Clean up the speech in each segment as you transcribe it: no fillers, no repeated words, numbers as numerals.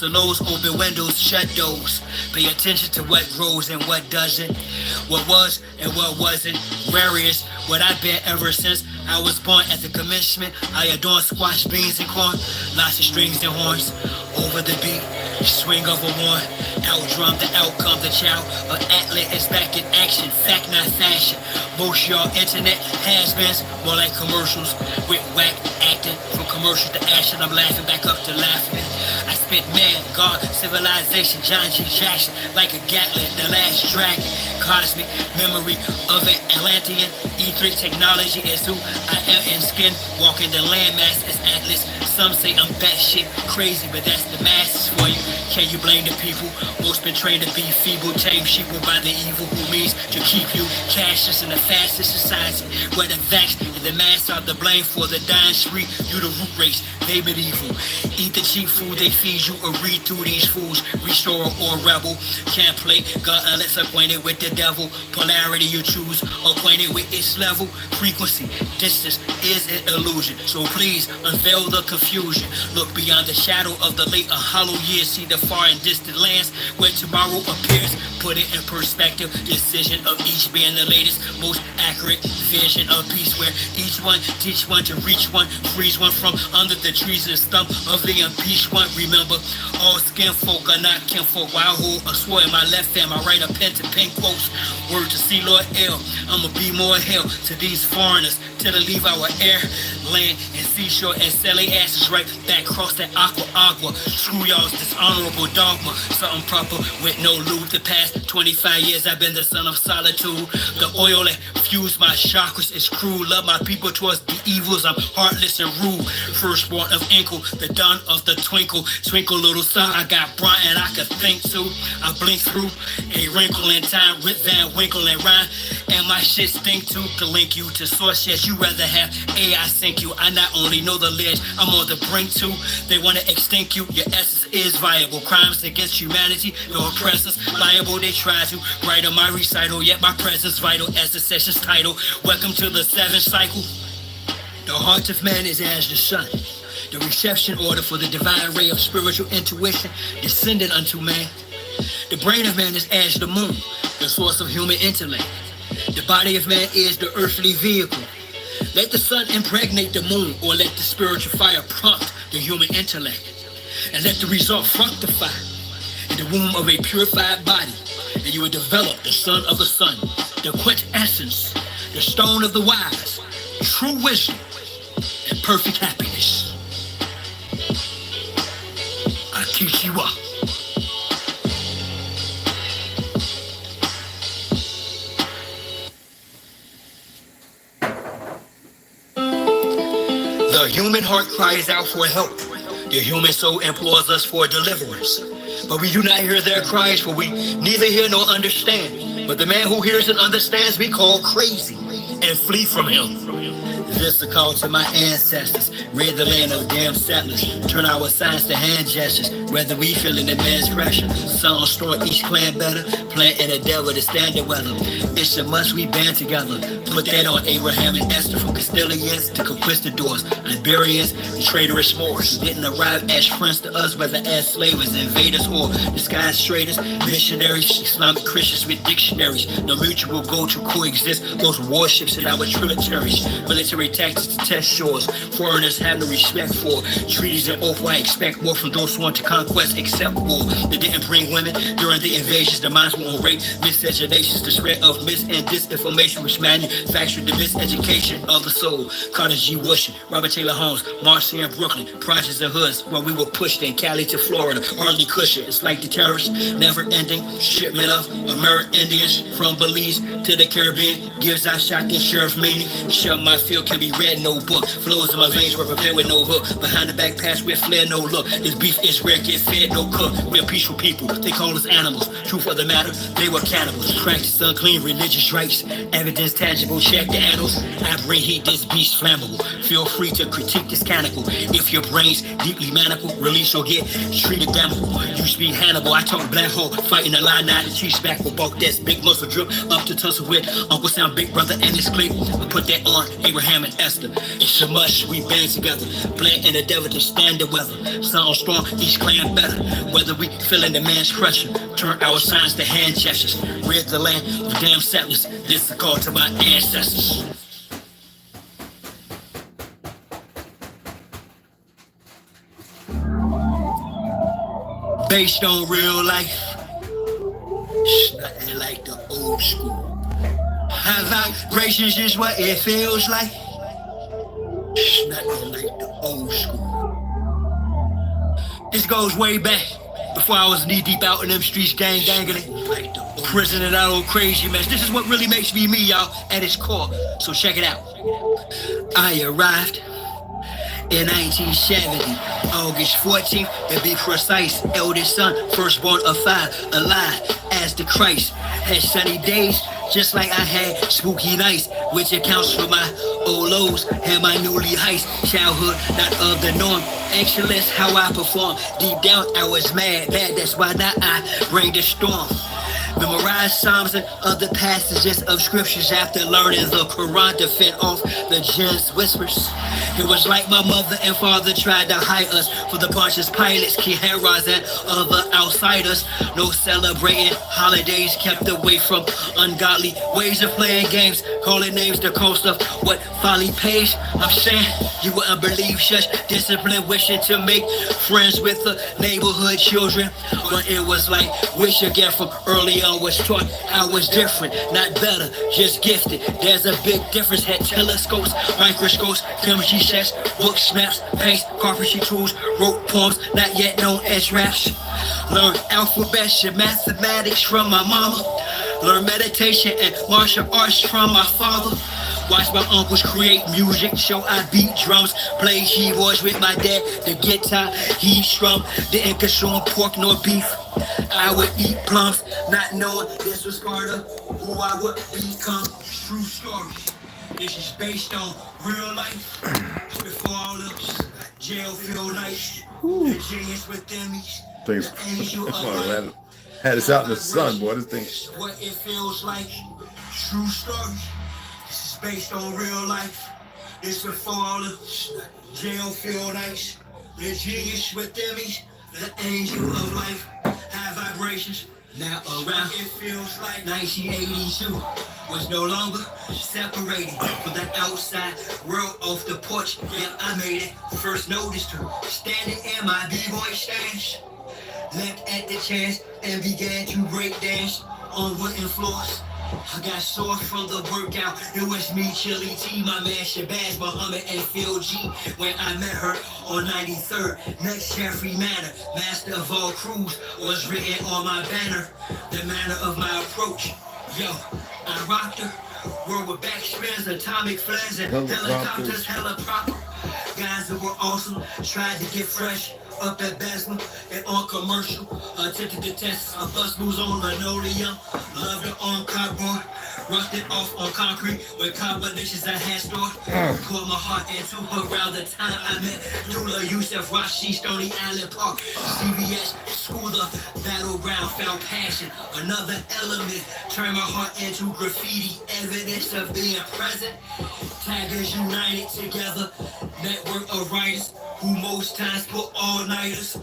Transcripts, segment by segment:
close the lows, open windows, shut doors. Pay attention to what grows and what doesn't. What was and what wasn't. Rare is what I've been ever since I was born. At the commencement, I adorn squash, beans, and corn. Lots of strings and horns. Over the beat, swing of a horn. Outdrum the outcome, the child. An athlete is back in action. Fact, not fashion. Most y'all internet has-beens, more like commercials. With whack acting, from commercial to action. I'm laughing back up to laughing. I spit man, God, civilization, John G. Jackson, like a Gatling, the last dragon. Cosmic memory of an Atlantean. E3 technology is who I am in skin. Walking the landmass as Atlas. Some say I'm batshit crazy, but that's the masses for you. Can you blame the people? Most been trained to be feeble, tame sheep by the evil who means to keep you cashless in the fastest society. Where the vax and the mass are the blame for the dying street. You the root race, they medieval. Eat the cheap food they feed you or read through these fools. Restorer or rebel. Can't play God unless acquainted with the devil. Polarity you choose, acquainted with its level. Frequency, distance is an illusion. So please unveil the confusion. Look beyond the shadow of the late and hollow years. See the far and distant lands where tomorrow appears. Put it in perspective. Decision of each being the latest, most accurate vision of peace, where each one teach one to reach one, freeze one from under the trees and stump of the impeached one. Remember, all skin folk are not kinfolk. While I hold a sword in my left hand, I write a pen to pen quotes. Word to see Lord L. I'ma be more hell to these foreigners till they leave our air, land, and seashore and sell their asses right back across that agua. Screw y'all's dishonorable dogma. Something proper with no loot. The past 25 years I've been the son of solitude. The oil that fused my chakras is cruel. Love my people towards the evils. I'm heartless and rude. Firstborn of Inkle, the dawn of the twinkle. Twinkle little star, I got bright and I could think too. I blink through a wrinkle in time. Rip Van Winkle and rhyme. And my shit stink too. To link you to source, yes, you rather have AI sink you. I not only know the ledge, I'm on the brink too. They wanna extinct you, your essence is viable. Crimes against humanity, no oppressors liable. They try to write on my recital, yet my presence vital as the session's title. Welcome to the seventh cycle. The heart of man is as the sun. The reception order for the divine ray of spiritual intuition descended unto man. The brain of man is as the moon, the source of human intellect. The body of man is the earthly vehicle. Let the sun impregnate the moon, or let the spiritual fire prompt the human intellect. And let the result fructify in the womb of a purified body. And you will develop the son of the sun, the quintessence, the stone of the wise, true wisdom, and perfect happiness. I teach you up. The human heart cries out for help. The human soul implores us for deliverance. But we do not hear their cries, for we neither hear nor understand. But the man who hears and understands we call crazy and flee from him. This a call to my ancestors. Rid the land of damn settlers. Turn our signs to hand gestures. Whether we feeling immense pressure. Some storm each clan better. Planting a devil to stand the weather. It's a must we band together. Put that on Abraham and Esther. From Castilians to conquistadors. Iberians and traitorous Moors. Didn't arrive as friends to us, whether as slavers, invaders, or disguised traders. Missionaries, Islamic Christians with dictionaries. No mutual goal to coexist. Those warships in our tributaries. Military tactics to test shores. Foreigners have no respect for treaties and oath. I expect more from those who want to conquest except war. They didn't bring women during the invasions. The minds were on rape, miscegenations, the spread of mis and disinformation, which manufactured the miseducation of the soul. Carter G. Bush, Robert Taylor Holmes, Marcy and Brooklyn, projects and hoods where we were pushed in Cali to Florida. Hardly cushion. It's like the terrorists, never ending shipment of American Indians from Belize to the Caribbean. Gives I shot the sheriff meaning. Shut my field can be read, no book. Flows in my veins were prepared with no hook. Behind the back pass with flair, no look. This beef is rare, get fed, no cook. We're peaceful people, they call us animals. Truth of the matter, they were cannibals. Practice unclean religious rites. Evidence tangible, check the annals. I bring heat, this beast flammable. Feel free to critique this canonical. If your brain's deeply maniacal, release or get treated damnable. You speak Hannibal, I talk black hole. Fighting the line, now the cheese back with bulk. That's big muscle drip up to tussle with Uncle Sam, big brother and his clique. I put that on Abraham and Esther. It's a must, we band together. Blend in the devil to stand the weather. Sound strong, each clan better. feeling the man's pressure. Turn our signs to hand gestures. Rid the land of damn settlers. This is a call to my ancestors. Based on real life. It's nothing like the old school. High vibrations is what it feels like. It's nothing like the old school. This goes way back, before I was knee deep out in them streets ganging. Prison and that old crazy mess. This is what really makes me me, y'all, at its core. So check it out. I arrived in 1970, August 14th, to be precise. Eldest son, firstborn of 5, alive as the Christ. Had sunny days, just like I had spooky nights, which accounts for my old lows and my newly heights. Childhood, not of the norm. Excellence, how I perform. Deep down, I was bad, that's why now I bring the storm. Memorize Psalms and other passages of scriptures after learning the Quran to fend off the jinns' whispers. It was like my mother and father tried to hide us for the Pontius Pilates, Kiheras, and other outsiders. No celebrating holidays, kept away from ungodly ways of playing games, calling names the cost of what folly pays. I'm saying you wouldn't believe such discipline, wishing to make friends with the neighborhood children. But it was like wish again from early on was taught I was different, not better, just gifted. There's a big difference. Had telescopes, microscopes, chemistry sets, book snaps, paints, carpentry tools, wrote poems not yet known as raps. Learned alphabets and mathematics from my mama. Learned meditation and martial arts from my father. Watch my uncles create music, so I beat drums. Play keyboards with my dad, the guitar he strum. Didn't consume pork nor beef. I would eat plums, not knowing this was part of who I would become. True story. This is based on real life. Before all the jail feel nice. The genius within me. Things. Had us out in the sun, boy. This thing. What it feels like. True story. This is based on real life. This before all the jail feel nice. The genius within me. The angel of life. High vibrations. Now around it feels like 1982 was no longer separated from the outside world off the porch. Yeah, I made it first notice to standing in my b-boy stance. Leapt at the chance and began to break dance on wooden floors. I got sore from the workout. It was me, Chili T, my man Shabazz, Muhammad, and Phil G. When I met her on 93rd, next Jeffrey Manor, master of all crews, was written on my banner. The manner of my approach, yo, I rocked her. World with backspins, atomic flares, and helicopters, hella proper. Guys that were awesome, tried to get fresh. Up at Basma and on commercial, attempted to test a bus moves on linoleum. Loved it on cardboard, rusted off on concrete with combinations I had stored. Poured my heart into her around the time I met Dula, Yusef, Rashi, Stony Island Park, CVS, School of Battleground, found passion. Another element turned my heart into graffiti, evidence of being present. Tigers united together, network of writers who most times put all-nighters.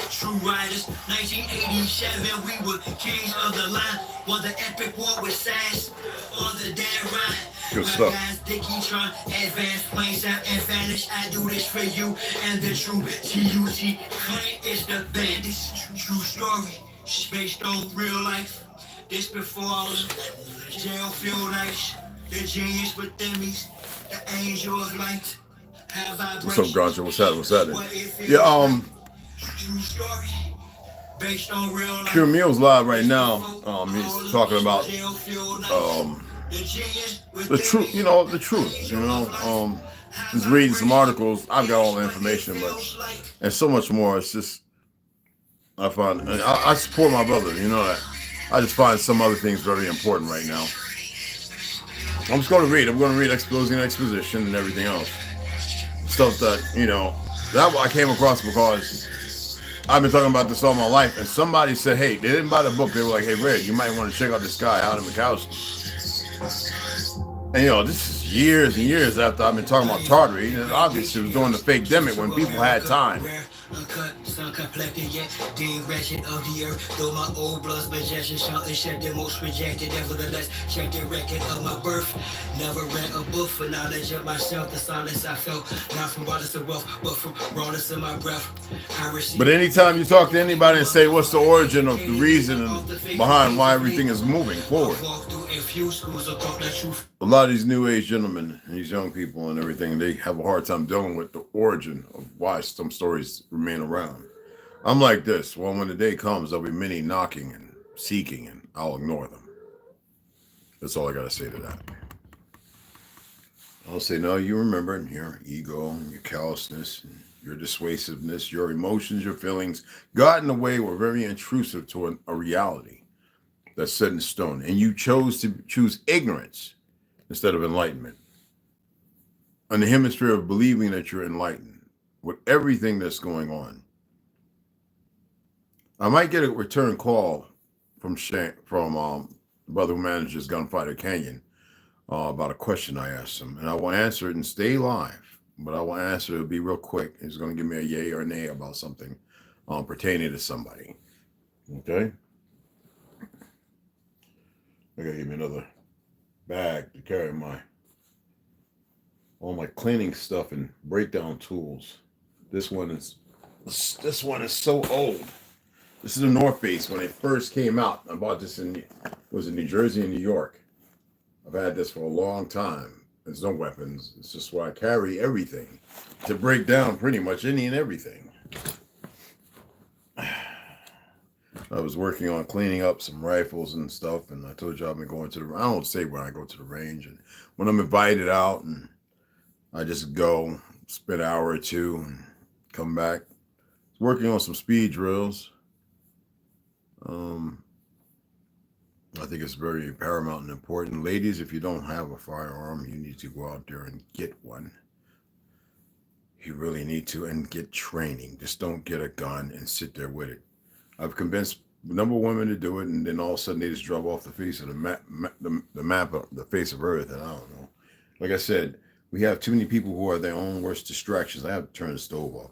True riders, 1987, we were kings of the line. Won the epic war with Sass on the dead ride. Good My stuff. guys, Dickie, Tron, advance, planes out and vanish. I do this for you and the true TUT. Claim is the bandits. True story, based on real life. This before all the jail feel nice. The genius within me, the angel of light. What's up, Ganja? What's happening? Yeah, Pure Meal's live right now. He's talking about the truth, the truth, just reading some articles. I've got all the information, but and so much more. It's just I support my brother, that. I just find some other things very important right now. I'm just going to read. I'm going to read exposition and everything else. Stuff that, that I came across because I've been talking about this all my life, and somebody said, hey, they didn't buy the book. They were like, hey, Red, you might want to check out this guy, Adam Mikowski. And, this is years and years after I've been talking about Tartary. And obviously, it was during the fake demic when people had time. uncut, sun complected yet, dean wretched of the earth. Though my old blood's majestic, shouting shit the most rejected. Nevertheless, check the record of my birth. Never read a book for knowledge of myself. The silence I felt, not from rawness of wealth, but from rawness of my breath. But anytime you talk to anybody and say what's the origin of the reason behind why everything is moving forward, a lot of these new age gentlemen and these young people and everything, they have a hard time dealing with the origin of why some stories remain around. I'm like this. Well, when the day comes, there'll be many knocking and seeking, and I'll ignore them. That's all I got to say to that. I'll say, no, you remember, and your ego and your callousness and your dissuasiveness, your emotions, your feelings got in the way, were very intrusive to a reality that's set in stone. And you chose to choose ignorance instead of enlightenment. On the hemisphere of believing that you're enlightened with everything that's going on. I might get a return call from the brother who manages Gunfighter Canyon about a question I asked him. And I will answer it and stay live. But I will answer, it'll be real quick. He's going to give me a yay or nay about something pertaining to somebody. Okay? I got to give me another bag to carry all my cleaning stuff and breakdown tools. This one is so old. This is a North Face when it first came out. I bought this in New Jersey and New York. I've had this for a long time. There's no weapons. It's just where I carry everything to break down pretty much any and everything. I was working on cleaning up some rifles and stuff, and I told you I've been going to I don't say when I go to the range, and when I'm invited out, and I just go, spend an hour or two, and come back. Working on some speed drills. I think it's very paramount and important. Ladies, if you don't have a firearm, you need to go out there and get one. You really need to, and get training. Just don't get a gun and sit there with it. I've convinced a number of women to do it, and then all of a sudden they just drop off the face of the map of the face of Earth, and I don't know. Like I said, we have too many people who are their own worst distractions. I have to turn the stove off.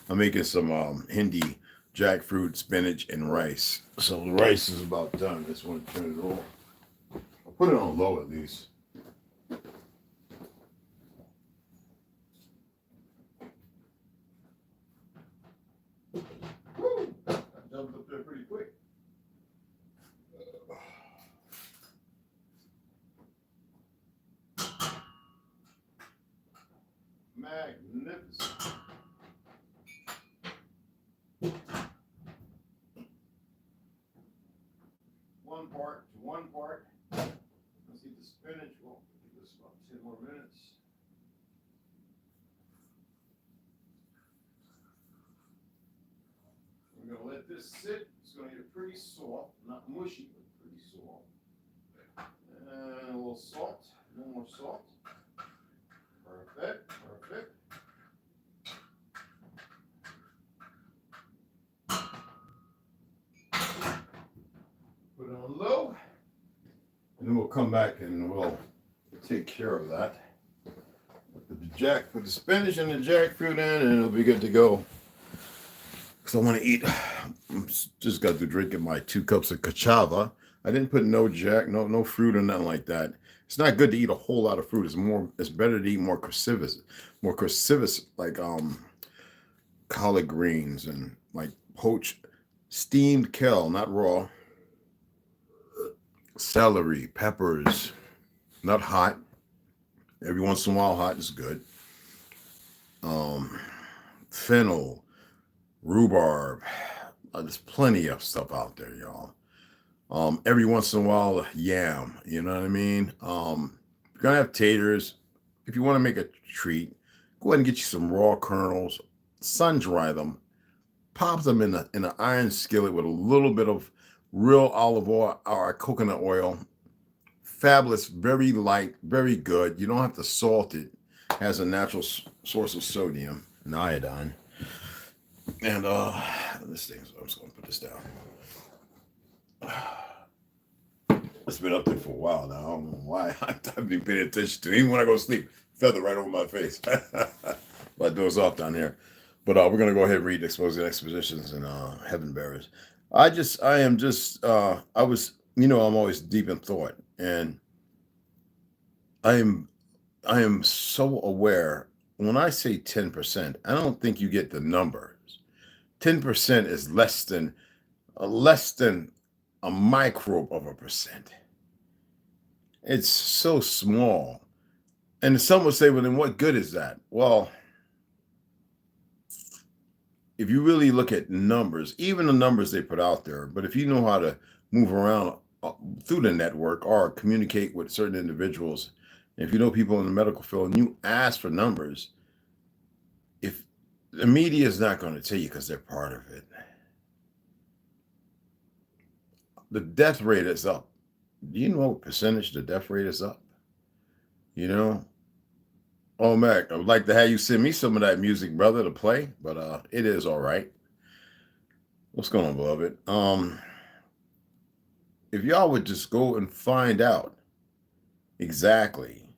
I'm making some Hindi jackfruit, spinach, and rice. So the rice is about done. I just want to turn it off. I'll put it on low at least. Woo! I jumped up there pretty quick. Magnificent. One part. Let's eat the spinach. We'll give this about 10 more minutes. We're going to let this sit. It's going to get pretty soft. Not mushy, but pretty soft. And a little salt. No more salt. Perfect. Perfect. Put it on low. And then we'll come back and we'll take care of that. Put the spinach and the jackfruit in, and it'll be good to go. Because I want to eat. Just got to drinking my 2 cups of Cashapp. I didn't put no fruit or nothing like that. It's not good to eat a whole lot of fruit. It's better to eat more cruciferous, like collard greens and like poached, steamed kale, not raw. Celery, peppers, not hot. Every once in a while, hot is good. Fennel, rhubarb. There's plenty of stuff out there, y'all. Every once in a while, yam. You know what I mean? You're gonna have taters. If you want to make a treat, go ahead and get you some raw kernels. Sun dry them. Pop them in an iron skillet with a little bit of real olive oil or coconut oil. Fabulous, very light, very good. You don't have to salt it. It has a natural source of sodium and iodine. And this thing, so I'm just going to put this down. It's been up there for a while now. I don't know why. I've been paying attention to it. Even when I go to sleep, feather right over my face. I doze off down here. But we're gonna go ahead and read exposing expositions and heaven bearers. I was, I'm always deep in thought, and I am so aware. When I say 10%, I don't think you get the numbers. 10% is less than a microbe of a percent. It's so small. And some would say, well, then what good is that? Well, if you really look at numbers, even the numbers they put out there, but if you know how to move around through the network or communicate with certain individuals, if you know people in the medical field and you ask for numbers, if the media is not going to tell you because they're part of it. The death rate is up. Do you know what percentage the death rate is up? Oh, Mac, I would like to have you send me some of that music, brother, to play, but it is all right. What's going on, beloved? If y'all would just go and find out exactly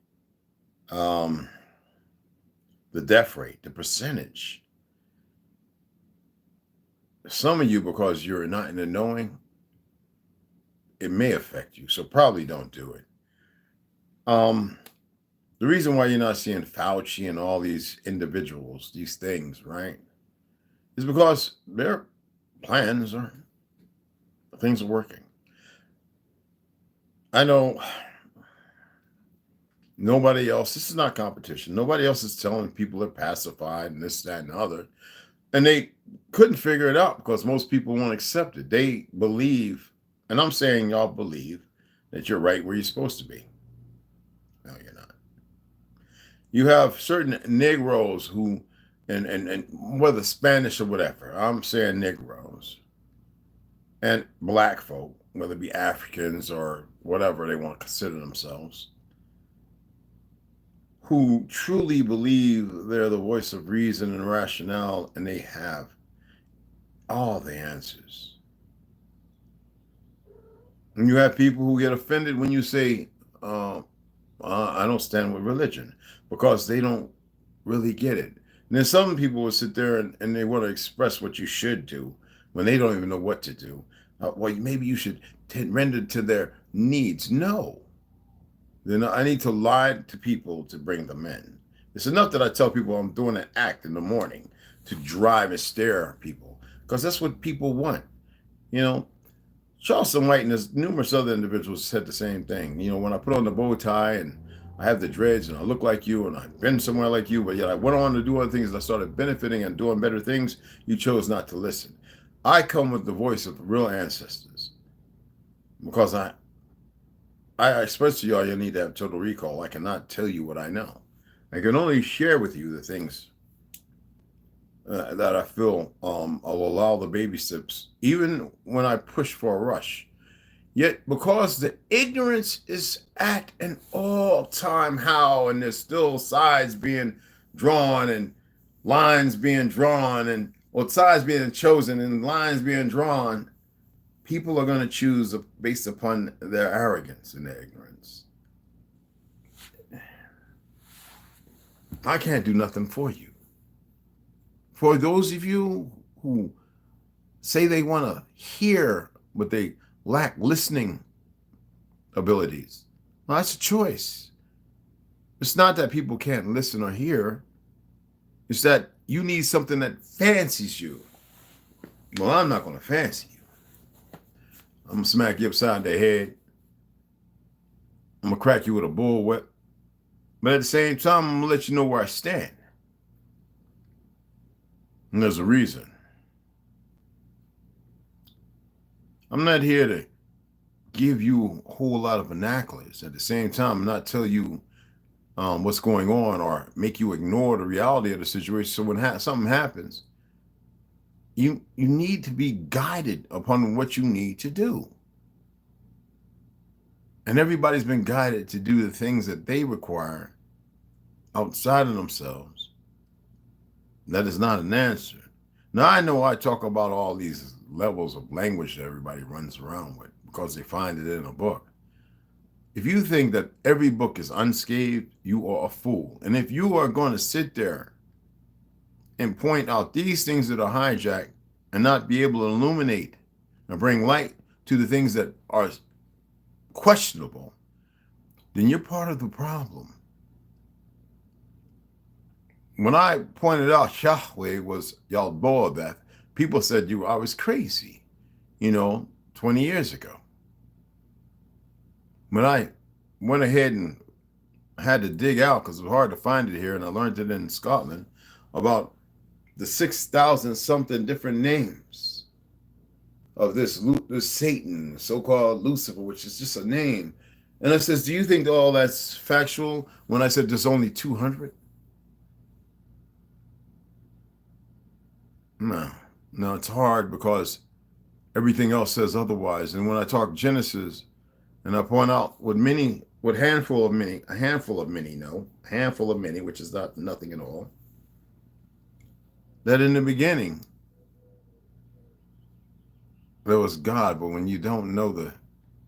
the death rate, the percentage. Some of you, because you're not in the knowing, it may affect you, so probably don't do it. The reason why you're not seeing Fauci and all these individuals, these things, right, is because their plans are, things are working. I know nobody else, this is not competition. Nobody else is telling people they're pacified and this, that, and the other. And they couldn't figure it out because most people won't accept it. They believe, and I'm saying y'all believe, that you're right where you're supposed to be. No, you're not. You have certain Negroes who, and whether Spanish or whatever, I'm saying Negroes, and Black folk, whether it be Africans or whatever they want to consider themselves, who truly believe they're the voice of reason and rationale, and they have all the answers. And you have people who get offended when you say, I don't stand with religion, because they don't really get it. And then some people will sit there and they want to express what you should do when they don't even know what to do. Well, maybe you should render to their needs. No. Then I need to lie to people to bring them in. It's enough that I tell people I'm doing an act in the morning to drive and stare at people, because that's what people want. Charleston White and there's numerous other individuals said the same thing. When I put on the bow tie and I have the dreads and I look like you and I've been somewhere like you, but yet I went on to do other things and I started benefiting and doing better things, you chose not to listen. I come with the voice of real ancestors because I express to y'all you need to have total recall. I cannot tell you what I know. I can only share with you the things that I feel I'll allow the baby steps, even when I push for a rush. Yet, because the ignorance is at an all-time high, and there's still sides being drawn and lines being drawn, and sides being chosen and lines being drawn, people are going to choose based upon their arrogance and their ignorance. I can't do nothing for you. For those of you who say they want to hear, but they lack listening abilities, well, that's a choice. It's not that people can't listen or hear. It's that you need something that fancies you. Well, I'm not going to fancy you. I'm going to smack you upside the head. I'm going to crack you with a bullwhip. But at the same time, I'm going to let you know where I stand. And there's a reason. I'm not here to give you a whole lot of vernaculars. At the same time, I'm not telling you what's going on or make you ignore the reality of the situation. So when something happens, you need to be guided upon what you need to do. And everybody's been guided to do the things that they require outside of themselves. That is not an answer. Now, I know I talk about all these levels of language that everybody runs around with because they find it in a book. If you think that every book is unscathed, you are a fool. And if you are going to sit there and point out these things that are hijacked and not be able to illuminate and bring light to the things that are questionable, then you're part of the problem. When I pointed out Yahweh was Yalboabeth, people said I was crazy, 20 years ago. When I went ahead and had to dig out, because it was hard to find it here, and I learned it in Scotland, about the 6,000 something different names of this Satan, so-called Lucifer, which is just a name. And I says, do you think all that's factual when I said there's only 200? No, it's hard because everything else says otherwise. And when I talk Genesis and I point out a handful of many, which is not nothing at all, that in the beginning there was God, but when you don't know the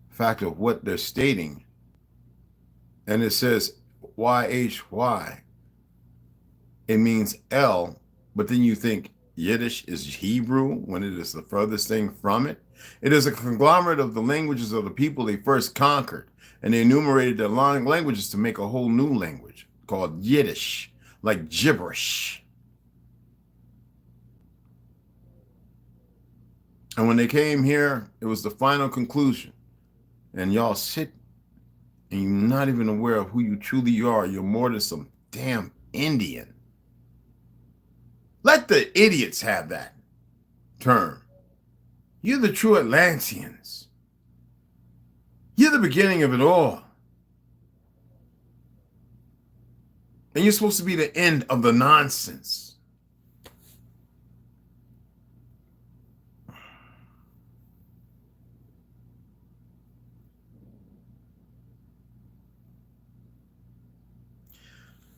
fact of what they're stating, and it says YHY, it means L, but then you think Yiddish is Hebrew when it is the furthest thing from it. It is a conglomerate of the languages of the people they first conquered, and they enumerated their languages to make a whole new language called Yiddish, like gibberish. And when they came here, it was the final conclusion. And y'all sit and you're not even aware of who you truly are. You're more than some damn Indian. Let the idiots have that term. You're the true Atlanteans. You're the beginning of it all. And you're supposed to be the end of the nonsense.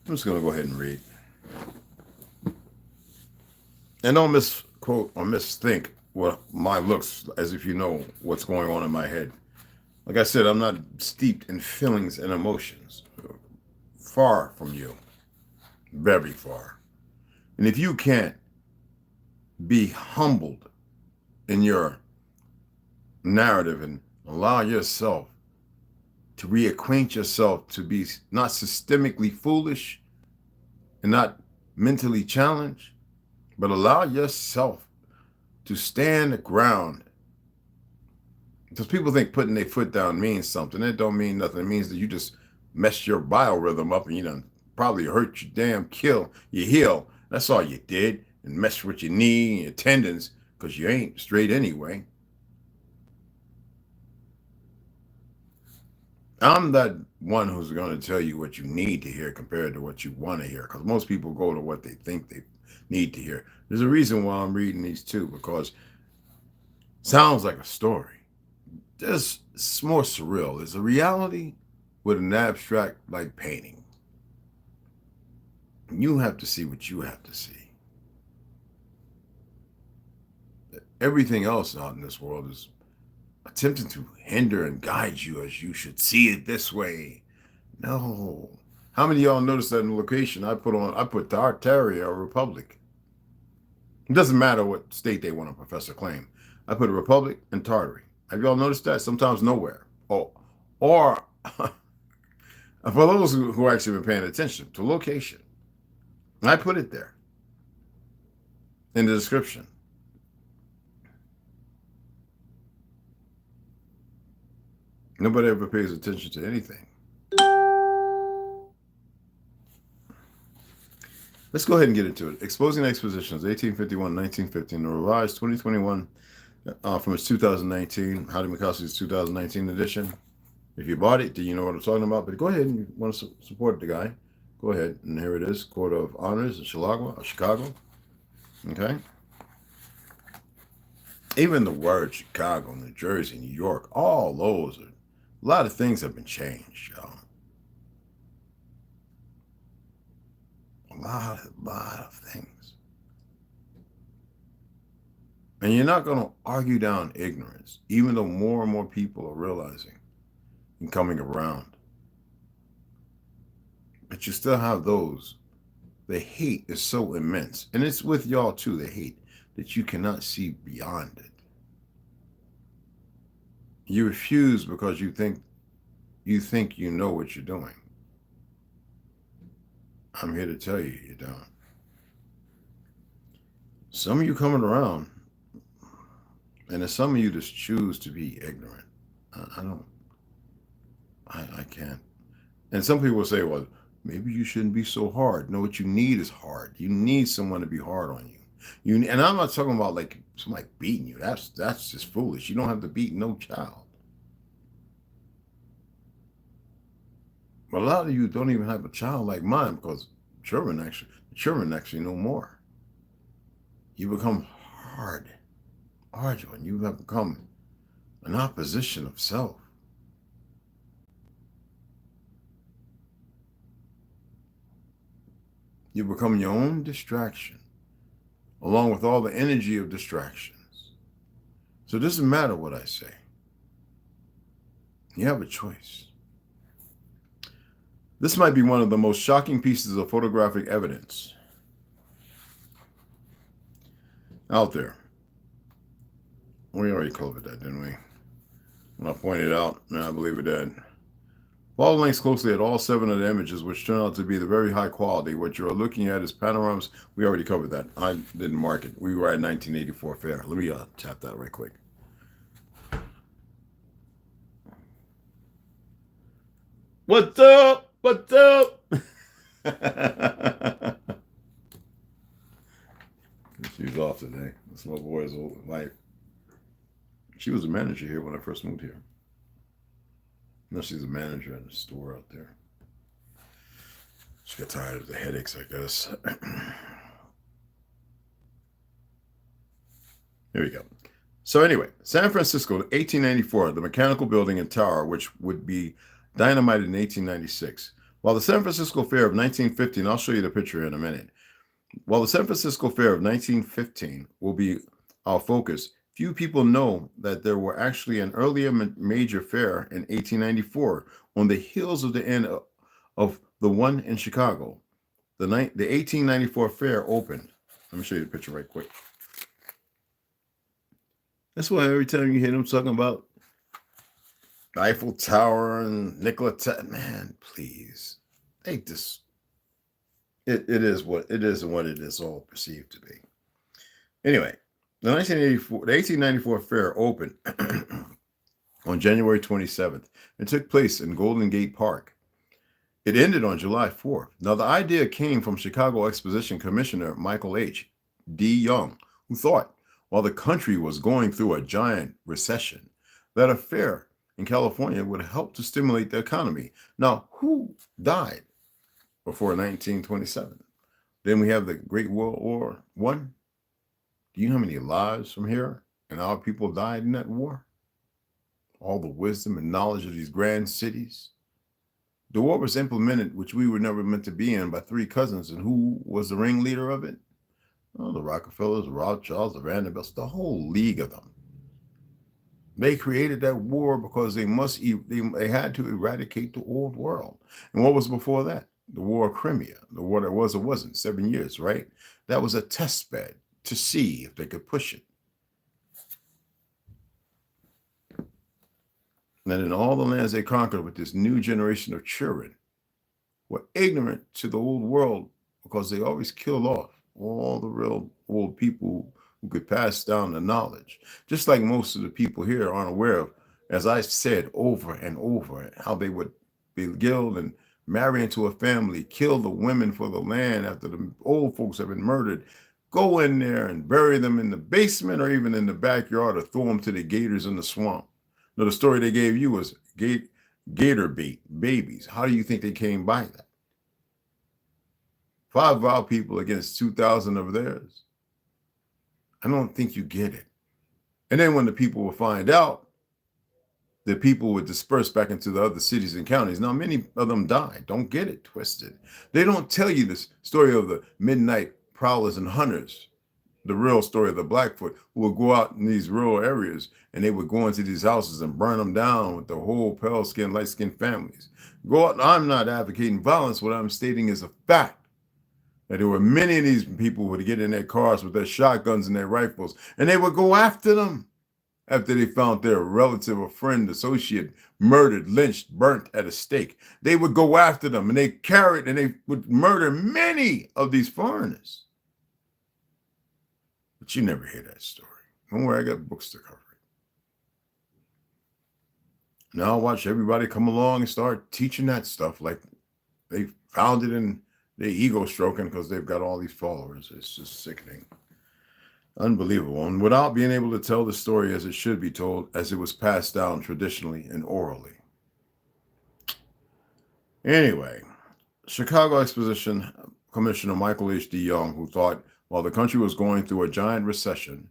I'm just going to go ahead and read. And don't misquote or misthink what my looks as if you know what's going on in my head. Like I said, I'm not steeped in feelings and emotions. Far from you. Very far. And if you can't be humbled in your narrative and allow yourself to reacquaint yourself to be not systemically foolish and not mentally challenged, but allow yourself to stand the ground. Because people think putting their foot down means something. It don't mean nothing. It means that you just messed your biorhythm up and you done probably hurt your damn your heel. That's all you did. And messed with your knee and your tendons because you ain't straight anyway. I'm that one who's going to tell you what you need to hear compared to what you want to hear, because most people go to what they think they need to hear. There's a reason why I'm reading these too, because it sounds like a story. It's more surreal. It's a reality with an abstract like painting. You have to see what you have to see. Everything else out in this world is attempting to hinder and guide you as you should see it this way. No. How many of y'all noticed that in the location I put Tartaria or Republic? It doesn't matter what state they want to profess or claim. I put a Republic and Tartary. Have y'all noticed that? Sometimes nowhere. Or for those who actually been paying attention to location, I put it there in the description. Nobody ever pays attention to anything. Let's go ahead and get into it. Exposing Expositions, 1851-1950, and the revised 2021 from its 2019, Howdy Mikasi's 2019 edition. If you bought it, do you know what I'm talking about? But go ahead and you want to support the guy. Go ahead. And here it is, Court of Honors in Chicago. Okay. Even the word Chicago, New Jersey, New York, all those, a lot of things have been changed, y'all. A lot of things. And you're not going to argue down ignorance, even though more and more people are realizing and coming around. But you still have those the hate is so immense, and it's with y'all too, the hate, that you cannot see beyond it. You refuse because you think you know what you're doing. I'm here to tell you, you don't. Some of you coming around, and there's some of you just choose to be ignorant. I can't. And some people will say, well, maybe you shouldn't be so hard. No, what you need is hard. You need someone to be hard on you. And I'm not talking about like somebody beating you. That's just foolish. You don't have to beat no child. But a lot of you don't even have a child like mine, because children actually know more. You become arduous. You have become an opposition of self. You become your own distraction, along with all the energy of distractions. So it doesn't matter what I say. You have a choice. This might be one of the most shocking pieces of photographic evidence out there. We already covered that, didn't we? When I pointed out, and I believe it did. Follow links closely at all 7 of the images, which turn out to be the very high quality. What you're looking at is panoramas. We already covered that. I didn't mark it. We were at 1984 fair. Let me tap that right quick. What's up? What's up? She's off today. This little boy's old wife. She was a manager here when I first moved here. Now she's a manager at a store out there. She got tired of the headaches, I guess. Here we go. So anyway, San Francisco, 1894, the mechanical building and tower, which would be dynamited in 1896. While the San Francisco Fair of 1915, I'll show you the picture in a minute. While the San Francisco Fair of 1915 will be our focus, few people know that there were actually an earlier major fair in 1894 on the heels of the end of the one in Chicago. The 1894 fair opened. Let me show you the picture right quick. That's why every time you hear them talking about Eiffel Tower and Nikola Tesla, man, please. They just, it is what it is and what it is all perceived to be. Anyway, the 1894 fair opened on January 27th and took place in Golden Gate Park. It ended on July 4th. Now, the idea came from Chicago Exposition Commissioner Michael H. D. Young, who thought, while the country was going through a giant recession, that a fair in California would help to stimulate the economy. Now, who died before 1927? Then we have the Great World War I. Do you know how many lives from here and our people died in that war? All the wisdom and knowledge of these grand cities. The war was implemented, which we were never meant to be in, by 3 cousins. And who was the ringleader of it? Oh, the Rockefellers, the Rothschilds, the Vanderbilts, the whole league of them. They created that war because they had to eradicate the old world. And what was before that? The War of Crimea, the war that was or wasn't, 7 years, right? That was a test bed to see if they could push it. And then in all the lands they conquered with this new generation of children were ignorant to the old world because they always killed off all the real old people who could pass down the knowledge. Just like most of the people here aren't aware of, as I said over and over, how they would be killed and marry into a family, kill the women for the land after the old folks have been murdered, go in there and bury them in the basement or even in the backyard or throw them to the gators in the swamp. Now, the story they gave you was gator bait babies. How do you think they came by that? 5 of our people against 2,000 of theirs. I don't think you get it. And then when the people will find out, the people would disperse back into the other cities and counties. Now, many of them died. Don't get it twisted. They don't tell you this story of the midnight prowlers and hunters, the real story of the Blackfoot, who would go out in these rural areas and they would go into these houses and burn them down with the whole pale skin, light skinned families. Go out. I'm not advocating violence. What I'm stating is a fact. that there were many of these people who would get in their cars with their shotguns and their rifles, and they would go after them after they found their relative or friend, associate murdered, lynched, burnt at a stake. They would go after them, and they carried and they would murder many of these foreigners. But you never hear that story. Don't worry, I got books to cover it. Now I watch everybody come along and start teaching that stuff like they found it in their ego stroking because they've got all these followers. It's just sickening. Unbelievable. And without being able to tell the story as it should be told, as it was passed down traditionally and orally. Anyway, Chicago Exposition Commissioner Michael H.D. Young, who thought while the country was going through a giant recession,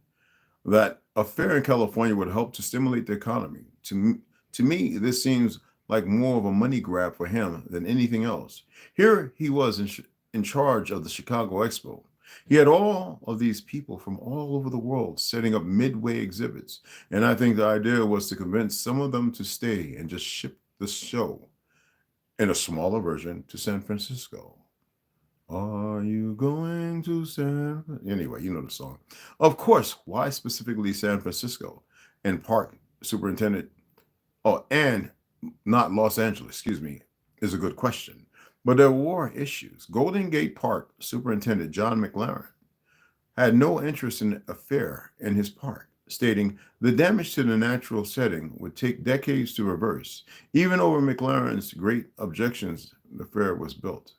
that a fair in California would help to stimulate the economy. To me, this seems like more of a money grab for him than anything else. Here he was in charge of the Chicago Expo. He had all of these people from all over the world setting up midway exhibits. And I think the idea was to convince some of them to stay and just ship the show in a smaller version to San Francisco. Are you going to San Francisco? Anyway, you know the song. Of course, why specifically San Francisco and Park Superintendent, and not Los Angeles, excuse me, is a good question. But there were issues. Golden Gate Park Superintendent John McLaren had no interest in a fair in his park, stating the damage to the natural setting would take decades to reverse. Even over McLaren's great objections, the fair was built.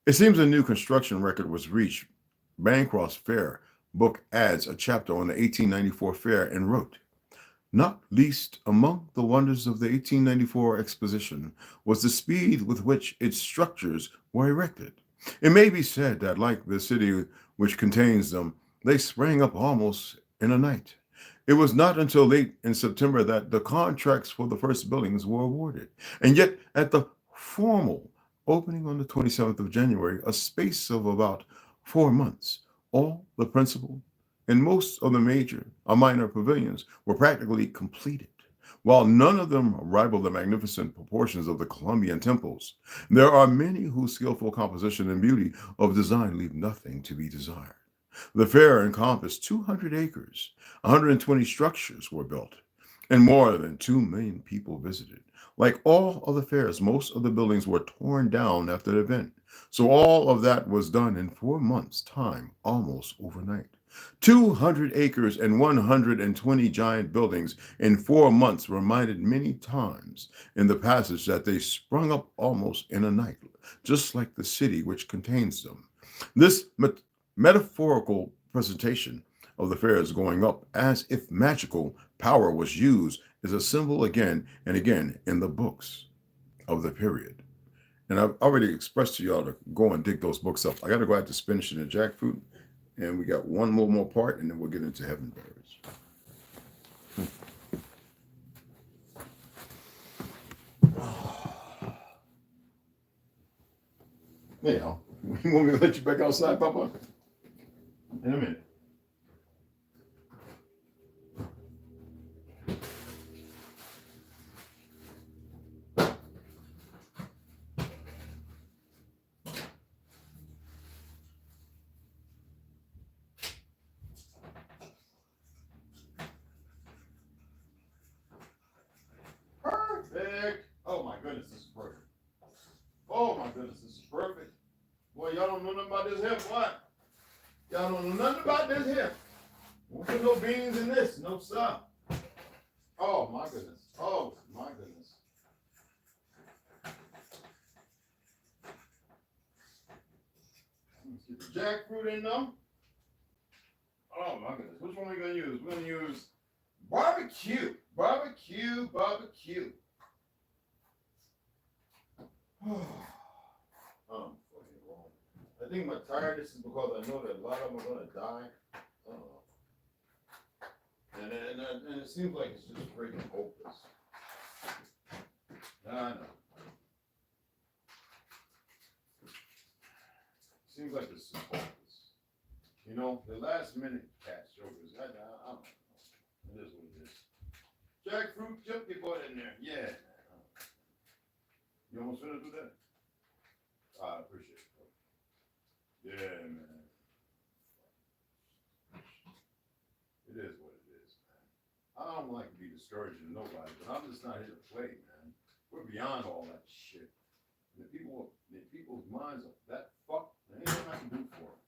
It seems a new construction record was reached. Bancroft's Fair book adds a chapter on the 1894 fair and wrote, not least among the wonders of the 1894 exposition was the speed with which its structures were erected. It may be said that, like the city which contains them, they sprang up almost in a night. It was not until late in September that the contracts for the first buildings were awarded. And yet, at the formal opening on the 27th of January, a space of about 4 months, all the principal and most of the major or minor pavilions were practically completed. While none of them rival the magnificent proportions of the Columbian temples, there are many whose skillful composition and beauty of design leave nothing to be desired. The fair encompassed 200 acres, 120 structures were built, and more than 2 million people visited. Like all other fairs, most of the buildings were torn down after the event. So all of that was done in 4 months' time, almost overnight. 200 acres and 120 giant buildings in 4 months reminded many times in the passage that they sprung up almost in a night, just like the city which contains them. This metaphorical presentation of the fairs going up as if magical power was used is a symbol again and again in the books of the period. And I've already expressed to y'all to go and dig those books up. I got to go out to spinach and jackfruit. And we got one more part, and then we'll get into heaven berries. Anyhow, you want me to let you back outside, Papa? In a minute. Perfect. Oh my goodness, this is perfect. Oh my goodness, this is perfect. Boy, y'all don't know nothing about this hip, what? Y'all don't know nothing about this hip. Won't put no beans in this, no stuff. Oh my goodness. Oh my goodness. Let's get the jackfruit in them. Oh my goodness. Which one are we gonna use? We're gonna use barbecue. Barbecue. Oh, fucking wrong. I think my tiredness is because I know that a lot of them are gonna die. And it seems like it's just freaking hopeless. I know. Seems like it's just hopeless. You know, the last minute catch jokers. I don't know. It is what it is. Jackfruit, chip your butt in there. Yeah. You almost finished with that? I appreciate it. Yeah, man. It is what it is, man. I don't like to be discouraging nobody, but I'm just not here to play, man. We're beyond all that shit. The people's minds are that fucked. There ain't nothing I can do for them.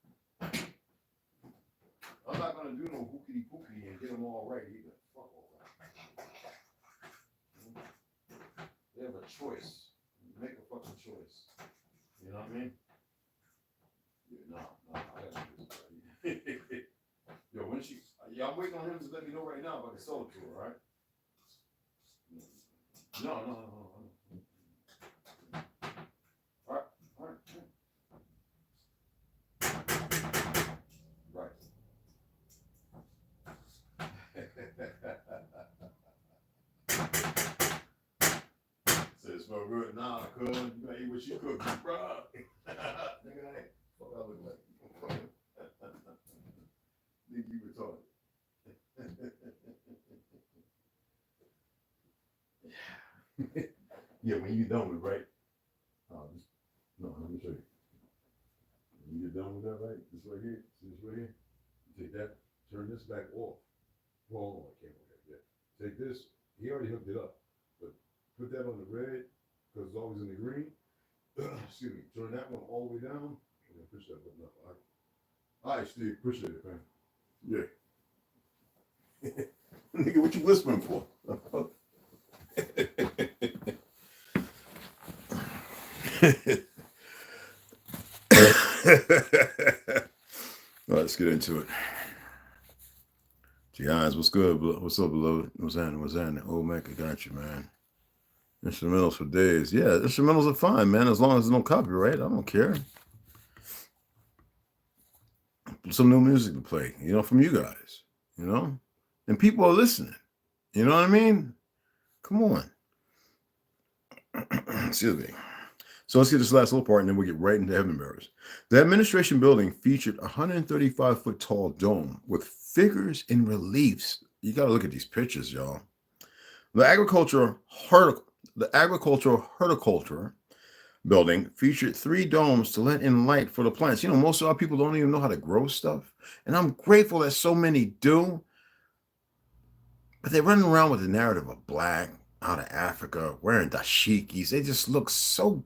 I'm not gonna do no hookity pookity and get them all right either. Fuck all that. They have a choice. Make a fucking choice. You know what I mean? Yeah, no, I gotta do this. Yo, when she, I'm waiting on him to let me know right now about the solo tour, all right? No. All right. Right. Says smell good. Nah, cuz you gotta eat what you cook, bro. Nigga, hey, fuck I look like. Think you retarded. Yeah, when you done with right. No, let me show you. When you're done with that, right? This right here. See this right here? You take that, turn this back off. Well, I can't work that. Take this. He already hooked it up. But put that on the red, because it's always in the green. Excuse me. Turn that one all the way down. And then push that button up. All right, Steve. Appreciate it, man. Yeah. Nigga, what you whispering for? Let's get into it. Giants, what's good? What's up, beloved? What's happening? Oh, Mac, I got you, man. Instrumentals for days. Yeah, instrumentals are fine, man, as long as there's no copyright. I don't care. Some new music to play, from you guys, and people are listening. You know what I mean? Come on. Excuse me. So let's get this last little part, and then we'll get right into Heaven Bearers. The administration building featured a 135-foot tall dome with figures and reliefs. You got to look at these pictures, y'all. The agricultural horticulture building featured 3 domes to let in light for the plants. Most of our people don't even know how to grow stuff, and I'm grateful that so many do. But they're running around with the narrative of black, out of Africa, wearing dashikis. They just look so.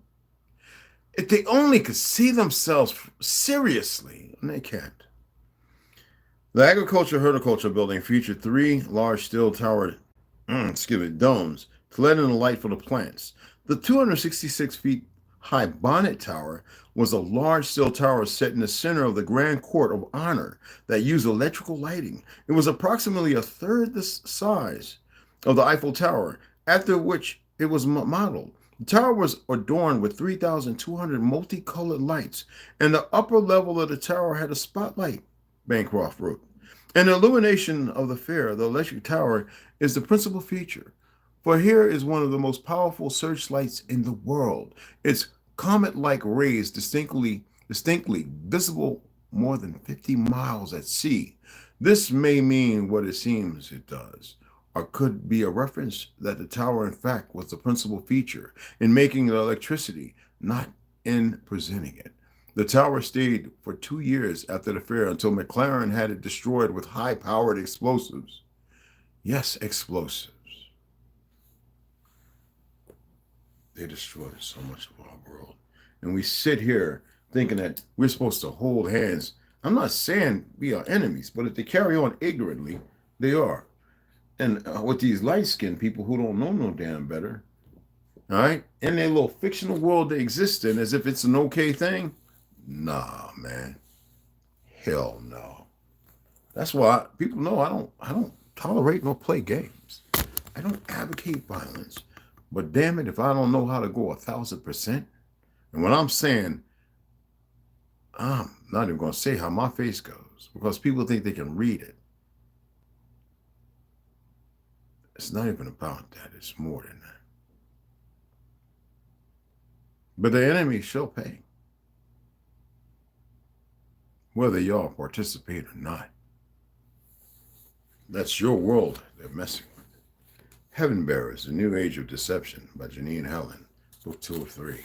If they only could see themselves seriously, and they can't. The horticulture building featured 3 large steel towered, domes to let in the light for the plants. The 266 feet high bonnet tower was a large steel tower set in the center of the Grand Court of Honor that used electrical lighting. It was approximately a third the size of the Eiffel Tower, after which it was modeled. The tower was adorned with 3,200 multicolored lights, and the upper level of the tower had a spotlight, Bancroft wrote. In the illumination of the fair, the electric tower is the principal feature, for here is one of the most powerful searchlights in the world. Its comet-like rays distinctly visible more than 50 miles at sea. This may mean what it seems it does, or could be a reference that the tower, in fact, was the principal feature in making the electricity, not in presenting it. The tower stayed for 2 years after the fair until McLaren had it destroyed with high-powered explosives. Yes, explosives. They destroyed so much of our world. And we sit here thinking that we're supposed to hold hands. I'm not saying we are enemies, but if they carry on ignorantly, they are. And with these light-skinned people who don't know no damn better, all right, in their little fictional world they exist in as if it's an okay thing, nah, man, hell no. That's why people know I don't tolerate nor play games. I don't advocate violence, but damn it, if I don't know how to go 1,000%, and when I'm saying, I'm not even going to say how my face goes because people think they can read it. It's not even about that. It's more than that. But the enemy shall pay, whether y'all participate or not. That's your world they're messing with. Heaven Bearers, The New Age of Deception by Janine Helen, book 2 of 3.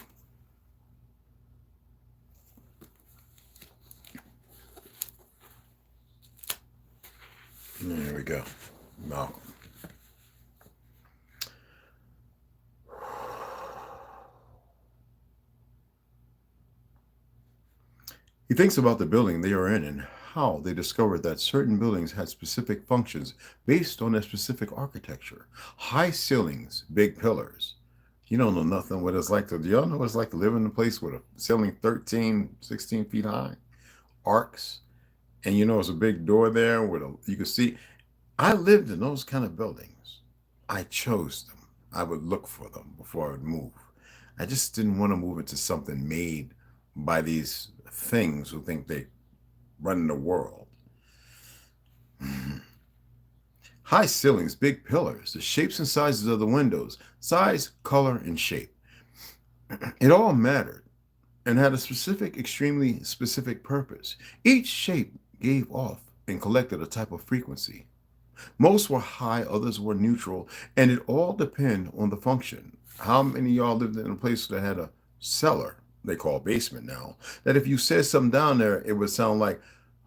There we go. Malcolm. He thinks about the building they are in and how they discovered that certain buildings had specific functions based on their specific architecture. High ceilings, big pillars. You don't know nothing what it's like to, do y'all know what it's like to live in a place with a ceiling 13, 16 feet high? Arcs. And you know, there's a big door there where you can see. I lived in those kind of buildings. I chose them. I would look for them before I would move. I just didn't want to move into something made by these things who think they run the world. High ceilings, big pillars, the shapes and sizes of the windows, size, color, and shape. It all mattered and had a specific, extremely specific purpose. Each shape gave off and collected a type of frequency. Most were high, others were neutral, and it all depended on the function. How many of y'all lived in a place that had a cellar, they call basement now, that if you said something down there, it would sound like,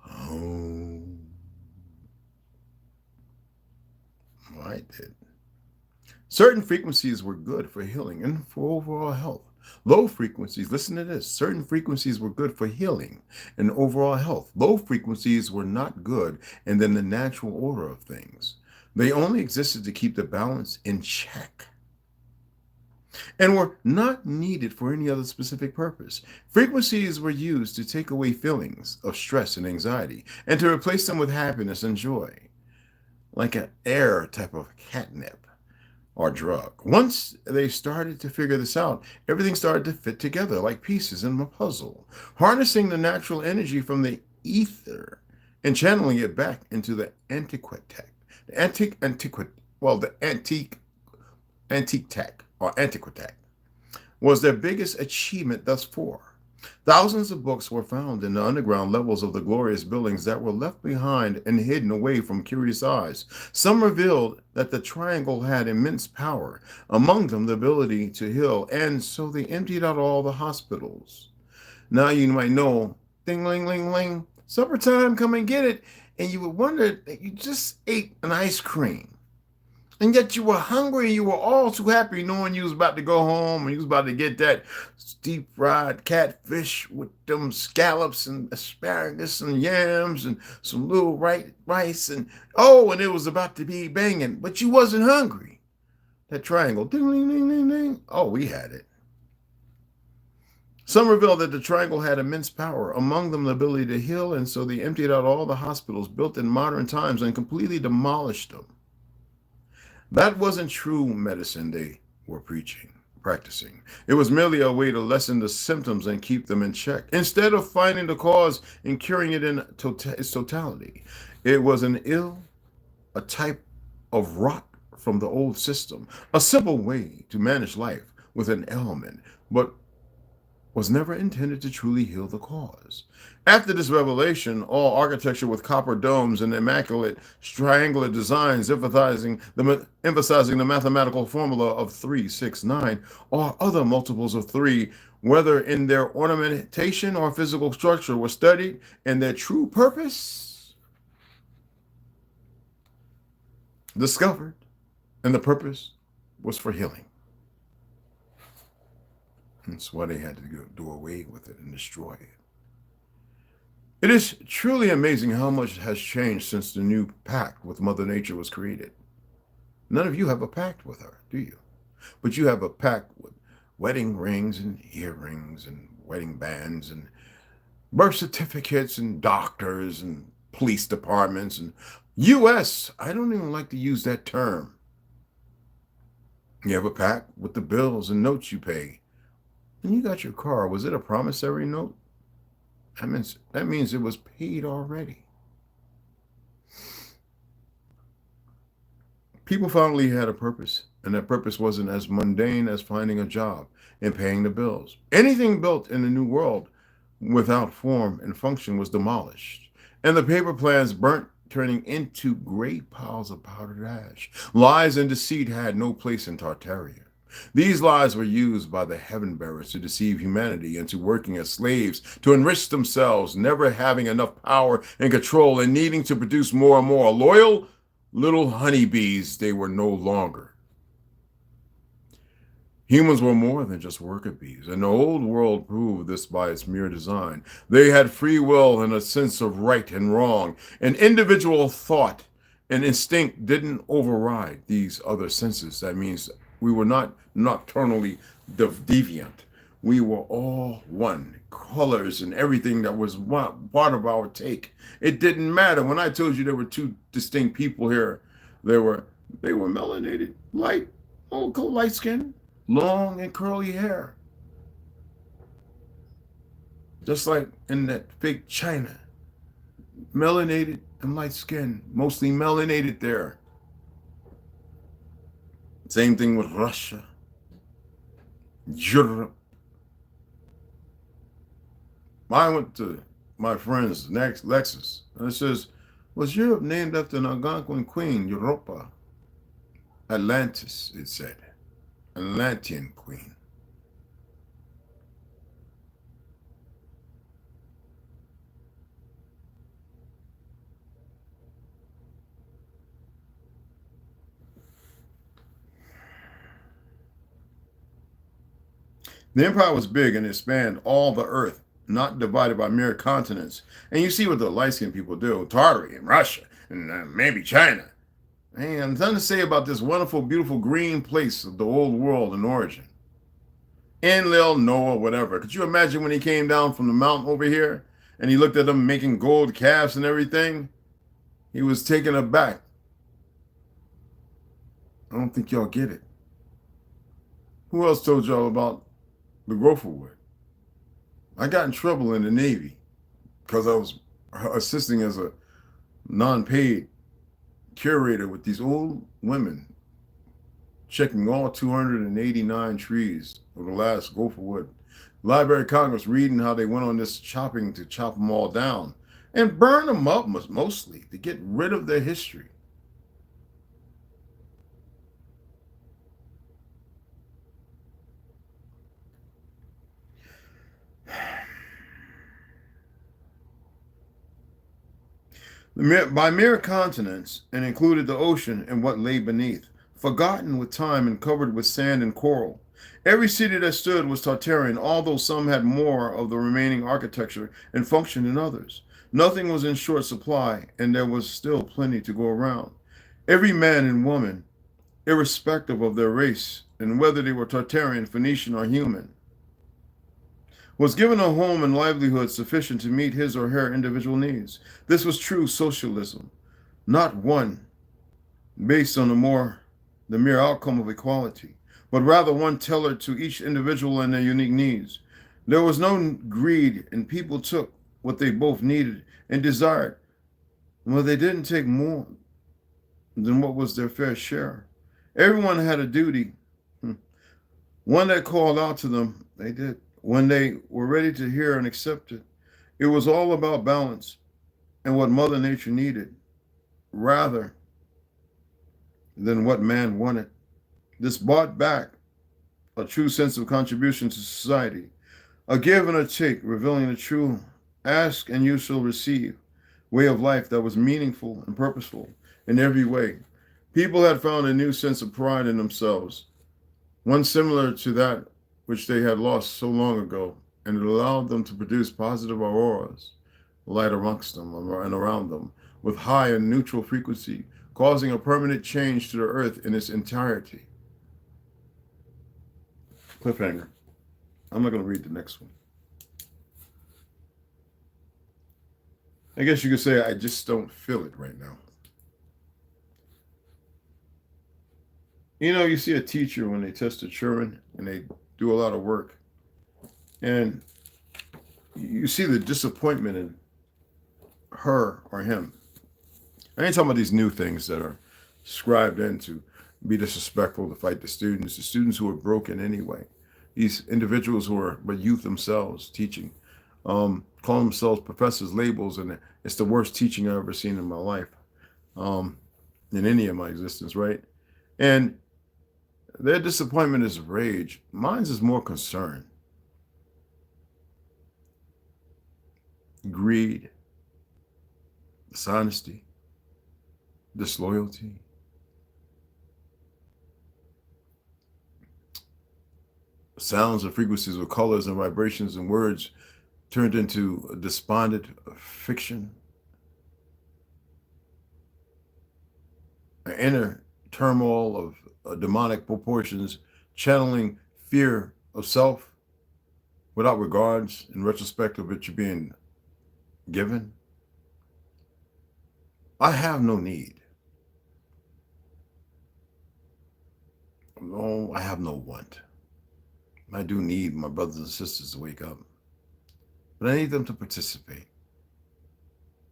oh, I did. Certain frequencies were good for healing and for overall health. Low frequencies, listen to this, certain frequencies were good for healing and overall health. Low frequencies were not good and then the natural order of things. They only existed to keep the balance in check and were not needed for any other specific purpose. Frequencies were used to take away feelings of stress and anxiety and to replace them with happiness and joy, like an air type of catnip or drug. Once they started to figure this out, everything started to fit together like pieces in a puzzle, harnessing the natural energy from the ether and channeling it back into the antiquate tech. The antique tech or antiquate tech was their biggest achievement thus far. Thousands of books were found in the underground levels of the glorious buildings that were left behind and hidden away from curious eyes. Some revealed that the triangle had immense power, among them the ability to heal, and so they emptied out all the hospitals. Now you might know, ding, ling, ling, ling, supper time, come and get it. And you would wonder that you just ate an ice cream. And yet you were hungry and you were all too happy knowing you was about to go home and you was about to get that deep fried catfish with them scallops and asparagus and yams and some little rice and it was about to be banging, but you wasn't hungry. That triangle, ding, ding, ding, ding, ding. Oh, we had it. Some revealed that the triangle had immense power, among them the ability to heal, and so they emptied out all the hospitals built in modern times and completely demolished them. That wasn't true medicine they were practicing. It was merely a way to lessen the symptoms and keep them in check. Instead of finding the cause and curing it in its totality, it was a type of rot from the old system, a simple way to manage life with an ailment, but was never intended to truly heal the cause. After this revelation, all architecture with copper domes and immaculate triangular designs emphasizing the mathematical formula of 3, 6, 9, or other multiples of 3, whether in their ornamentation or physical structure, were studied, and their true purpose discovered, and the purpose was for healing. That's why they had to do away with it and destroy it. It is truly amazing how much has changed since the new pact with Mother Nature was created. None of you have a pact with her, do you? But you have a pact with wedding rings and earrings and wedding bands and birth certificates and doctors and police departments and U.S. I don't even like to use that term. You have a pact with the bills and notes you pay. And you got your car. Was it a promissory note? That means it was paid already. People finally had a purpose, and that purpose wasn't as mundane as finding a job and paying the bills. Anything built in the new world without form and function was demolished, and the paper plans burnt, turning into gray piles of powdered ash. Lies and deceit had no place in Tartaria. These lies were used by the heaven bearers to deceive humanity into working as slaves, to enrich themselves, never having enough power and control and needing to produce more and more. Loyal little honeybees they were no longer. Humans were more than just worker bees, and the old world proved this by its mere design. They had free will and a sense of right and wrong, and individual thought and instinct didn't override these other senses. That means we were not nocturnally deviant. We were all one, colors and everything that was part of our take. It didn't matter. When I told you there were two distinct people here, they were melanated, light skin, long and curly hair. Just like in that fake China, melanated and light skin, mostly melanated there. Same thing with Russia, Europe. I went to my friend's next Lexus, and it says, was Europe named after an Algonquin queen, Europa? Atlantis, it said. Atlantean queen. The empire was big and it spanned all the earth, not divided by mere continents. And you see what the light-skinned people do, Tartary and Russia and maybe China. And nothing to say about this wonderful, beautiful green place of the old world in origin. Enlil, Noah, whatever. Could you imagine when he came down from the mountain over here and he looked at them making gold calves and everything? He was taken aback. I don't think y'all get it. Who else told y'all about the gopher wood? I got in trouble in the Navy because I was assisting as a non-paid curator with these old women, checking all 289 trees of the last gopher wood. Library of Congress reading how they went on this chopping to chop them all down and burn them up mostly to get rid of their history. By mere continents, and included the ocean and what lay beneath, forgotten with time and covered with sand and coral. Every city that stood was Tartarian, although some had more of the remaining architecture and function than others. Nothing was in short supply, and there was still plenty to go around. Every man and woman, irrespective of their race, and whether they were Tartarian, Phoenician, or human, was given a home and livelihood sufficient to meet his or her individual needs. This was true socialism, not one based on the mere outcome of equality, but rather one tailored to each individual and their unique needs. There was no greed, and people took what they both needed and desired. Well, they didn't take more than what was their fair share. Everyone had a duty, one that called out to them, they did. When they were ready to hear and accept it, it was all about balance and what Mother Nature needed, rather than what man wanted. This brought back a true sense of contribution to society, a give and a take, revealing the true ask and you shall receive way of life that was meaningful and purposeful in every way. People had found a new sense of pride in themselves, one similar to that which they had lost so long ago, and it allowed them to produce positive auroras, light amongst them and around them, with high and neutral frequency, causing a permanent change to the earth in its entirety. Cliffhanger. I'm not going to read the next one. I guess you could say I just don't feel it right now. You know, you see a teacher when they test the children and they do a lot of work, and you see the disappointment in her or him. I ain't talking about these new things that are scribed in to be disrespectful, to fight the students who are broken anyway. These individuals who are but youth themselves teaching, call themselves professors, labels, and it's the worst teaching I've ever seen in my life, in any of my existence, right? And Their disappointment is rage. Mine's is more concern, greed, dishonesty, disloyalty. Sounds and frequencies with colors and vibrations and words turned into a despondent fiction. An inner turmoil of demonic proportions, channeling fear of self without regards in retrospect of it you're being given. I have no need. No, I have no want. I do need my brothers and sisters to wake up, but I need them to participate.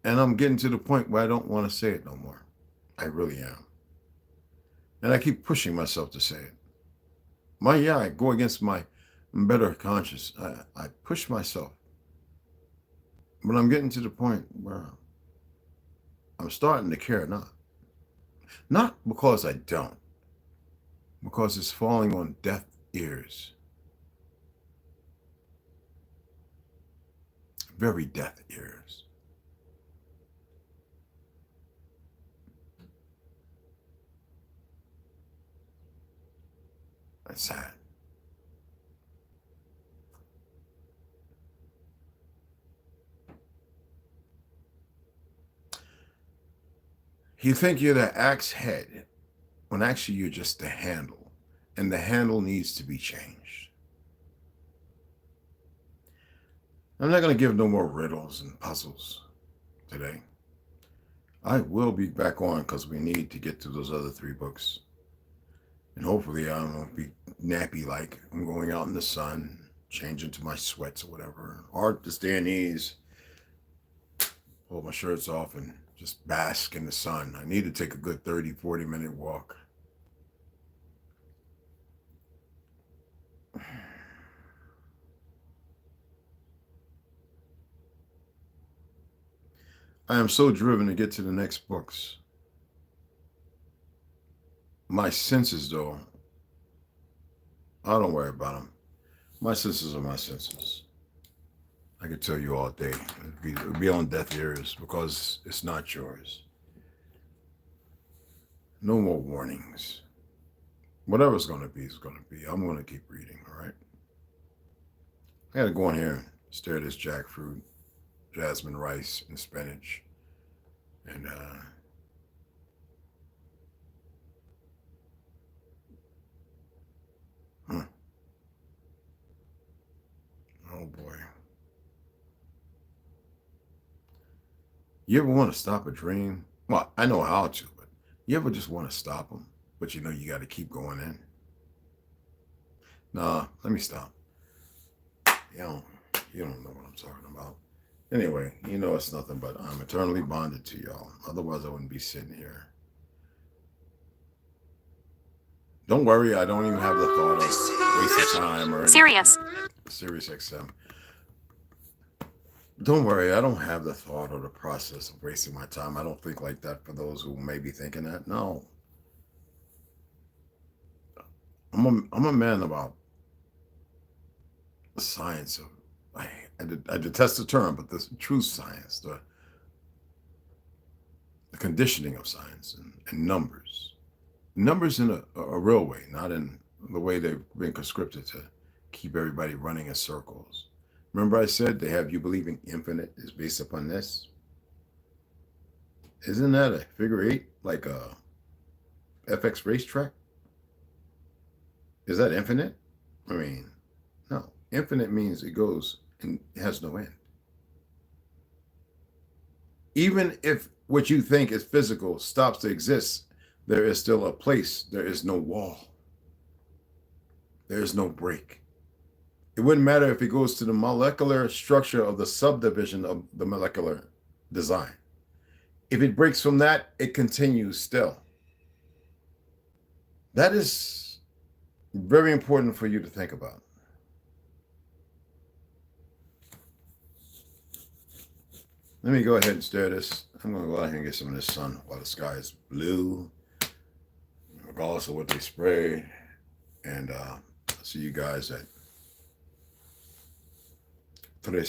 And I'm getting to the point where I don't want to say it no more. I really am. And I keep pushing myself to say it. I go against my better conscience. I push myself. But I'm getting to the point where I'm starting to care not. Not because I don't, because it's falling on deaf ears. Very deaf ears. That's sad. You think you're the axe head when actually you're just the handle, and the handle needs to be changed. I'm not going to give no more riddles and puzzles today. I will be back on because we need to get to those other 3 books. And hopefully I won't be nappy like I'm going out in the sun, changing to my sweats or whatever. Or to stay in these, pull my shirts off and just bask in the sun. I need to take a good 30, 40-minute walk. I am so driven to get to the next books. My senses, though, I don't worry about them. My senses are my senses. I could tell you all day. It'd be on deaf ears because it's not yours. No more warnings. Whatever's going to be is going to be. I'm going to keep reading, all right? I got to go in here and stare at this jackfruit, jasmine rice, and spinach. And oh boy. You ever want to stop a dream? Well, I know how to, but you ever just want to stop them, but you know you got to keep going in? Nah, let me stop. You don't know what I'm talking about. Anyway, you know it's nothing but I'm eternally bonded to y'all. Otherwise, I wouldn't be sitting here. Don't worry, I don't even have the thought of wasting time or Serious. Sirius XM. Don't worry, I don't have the thought or the process of wasting my time. I don't think like that for those who may be thinking that. No. I'm a man about the science of, I detest the term, but the true science, the conditioning of science and numbers. Numbers in a real way, not in the way they've been conscripted to keep everybody running in circles. Remember I said they have you believing infinite is based upon this? Isn't that a figure 8, like a FX racetrack? Is that infinite? I mean, no. Infinite means it goes and it has no end. Even if what you think is physical stops to exist, there is still a place. There is no wall. There is no break. It wouldn't matter if it goes to the molecular structure of the subdivision of the molecular design. If it breaks from that, it continues still. That is very important for you to think about. Let me go ahead and stare at this. I'm going to go out here and get some of this sun while the sky is blue, regardless of what they spray. And see you guys at 3